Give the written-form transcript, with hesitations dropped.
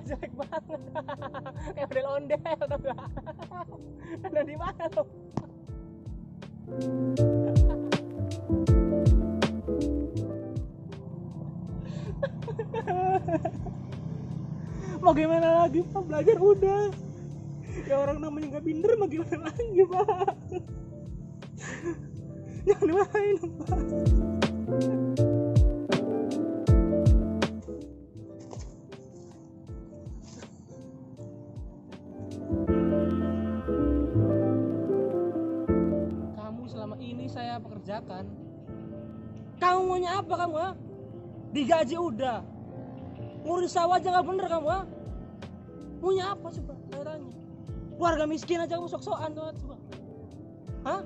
jelek banget. Kayak model ondel atau enggak. Ada di mana lo? Mau gimana lagi Pak, belajar udah. Ya orang namanya nggak pinter mau gimana lagi Pak. Jangan dimarahin Pak. Kamu selama ini saya pekerjakan. Kamu maunya apa kamu ha? Digaji udah. Ngurus sawah aja nggak bener kamu ha? Maunya apa coba? Saya tanya. Warga miskin aja kamu sok-sokan tuh coba. Hah?